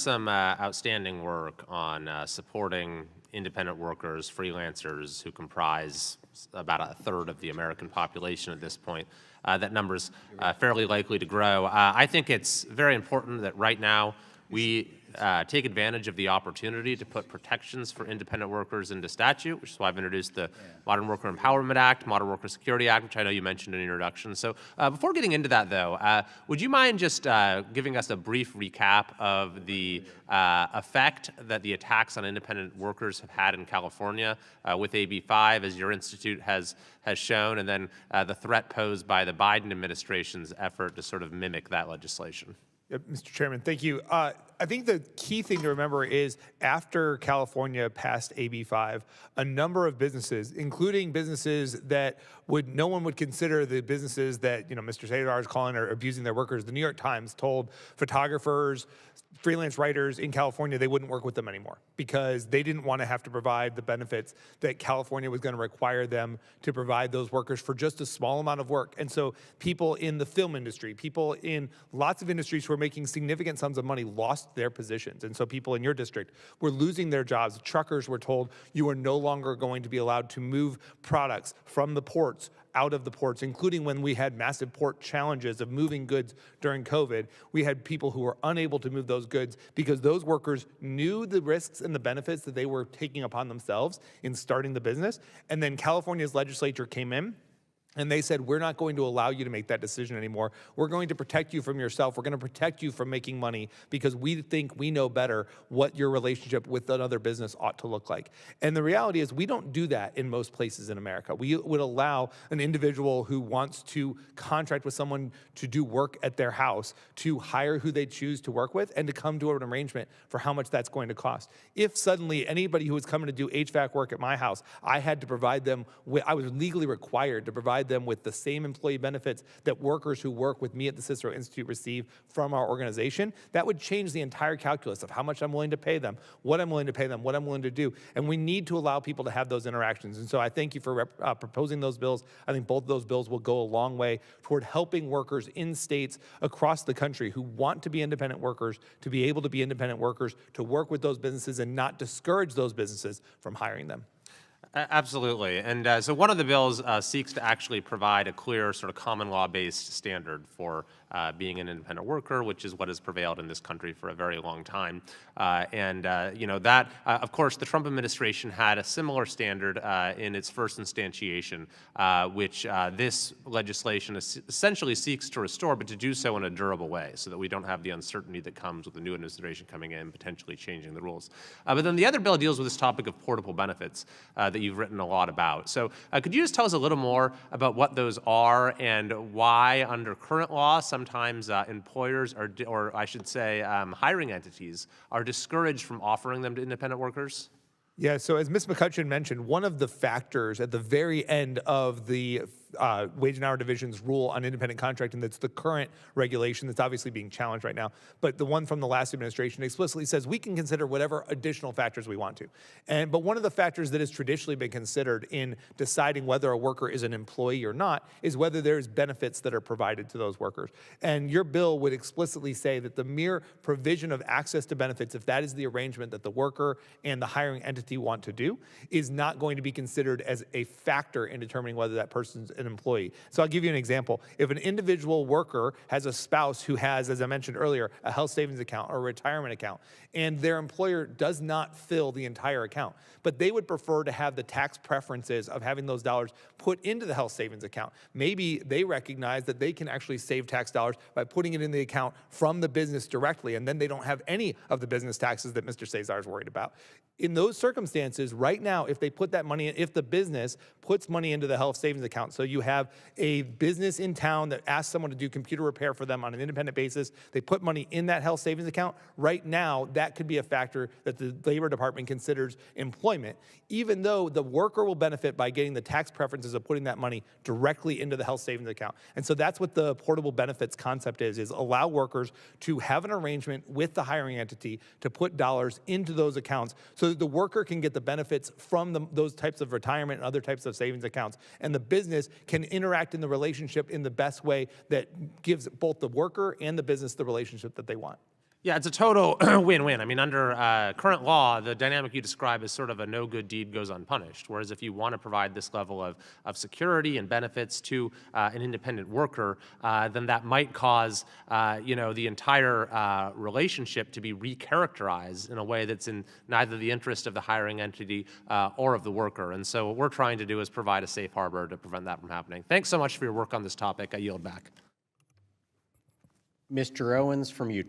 Some outstanding work on supporting independent workers, freelancers who comprise about a third of the American population at this point. That number's fairly likely to grow. I think it's very important that right now we take advantage of the opportunity to put protections for independent workers into statute, which is why I've introduced the Modern Worker Empowerment Act, Modern Worker Security Act, which I know you mentioned in your introduction. So before getting into that, though, would you mind just giving us a brief recap of the effect that the attacks on independent workers have had in California with AB 5, as your institute has shown, and then the threat posed by the Biden administration's effort to sort of mimic that legislation? Mr. Chairman, thank you. I think the key thing to remember is after California passed AB 5, a number of businesses, including businesses that no one would consider the businesses that Mr. Cesar is calling or abusing their workers. The New York Times told photographers, freelance writers in California they wouldn't work with them anymore because they didn't want to have to provide the benefits that California was going to require them to provide those workers for just a small amount of work. And so people in the film industry, people in lots of industries who are making significant sums of money lost their positions. And so people in your district were losing their jobs. Truckers were told you are no longer going to be allowed to move products from the ports out of the ports, including when we had massive port challenges of moving goods during COVID. We had people who were unable to move those goods because those workers knew the risks and the benefits that they were taking upon themselves in starting the business. And then California's legislature came in and they said, we're not going to allow you to make that decision anymore. We're going to protect you from yourself. We're going to protect you from making money because we think we know better what your relationship with another business ought to look like. And the reality is we don't do that in most places in America. We would allow an individual who wants to contract with someone to do work at their house to hire who they choose to work with and to come to an arrangement for how much that's going to cost. If suddenly anybody who was coming to do HVAC work at my house, I had to provide them with, I was legally required to provide them with the same employee benefits that workers who work with me at the Cicero Institute receive from our organization, that would change the entire calculus of how much I'm willing to pay them, what I'm willing to pay them, what I'm willing to do. And we need to allow people to have those interactions. And so I thank you for proposing those bills. I think both of those bills will go a long way toward helping workers in states across the country who want to be independent workers, to be able to be independent workers, to work with those businesses and not discourage those businesses from hiring them. Absolutely. And so one of the bills seeks to actually provide a clear sort of common law-based standard for being an independent worker, which is what has prevailed in this country for a very long time. Of course, the Trump administration had a similar standard in its first instantiation, which this legislation essentially seeks to restore, but to do so in a durable way so that we don't have the uncertainty that comes with the new administration coming in, potentially changing the rules. But then the other bill deals with this topic of portable benefits that you've written a lot about. So could you just tell us a little more about what those are and why under current law sometimes employers or I should say hiring entities are discouraged from offering them to independent workers? Yeah, so as Ms. McCutcheon mentioned, one of the factors at the very end of the Wage and Hour Division's rule on independent contracting, that's the current regulation that's obviously being challenged right now, but the one from the last administration explicitly says we can consider whatever additional factors we want to. But one of the factors that has traditionally been considered in deciding whether a worker is an employee or not is whether there's benefits that are provided to those workers. And your bill would explicitly say that the mere provision of access to benefits, if that is the arrangement that the worker and the hiring entity want to do, is not going to be considered as a factor in determining whether that person's an employee. So I'll give you an example. If an individual worker has a spouse who has, as I mentioned earlier, a health savings account or a retirement account, and their employer does not fill the entire account, but they would prefer to have the tax preferences of having those dollars put into the health savings account. Maybe they recognize that they can actually save tax dollars by putting it in the account from the business directly, and then they don't have any of the business taxes that Mr. Cesar is worried about. In those circumstances, right now, if they put that money in, if the business puts money into the health savings account, so you have a business in town that asks someone to do computer repair for them on an independent basis, they put money in that health savings account, right now, that could be a factor that the Labor Department considers employment, even though the worker will benefit by getting the tax preferences of putting that money directly into the health savings account. And so that's what the portable benefits concept is allow workers to have an arrangement with the hiring entity to put dollars into those accounts so that the worker can get the benefits from those types of retirement and other types of savings accounts. And the business can interact in the relationship in the best way that gives both the worker and the business the relationship that they want. Yeah, it's a total win-win. I mean, under current law, the dynamic you describe is sort of a no good deed goes unpunished. Whereas if you want to provide this level of security and benefits to an independent worker, then that might cause the entire relationship to be recharacterized in a way that's in neither the interest of the hiring entity or of the worker. And so what we're trying to do is provide a safe harbor to prevent that from happening. Thanks so much for your work on this topic. I yield back. Mr. Owens from Utah.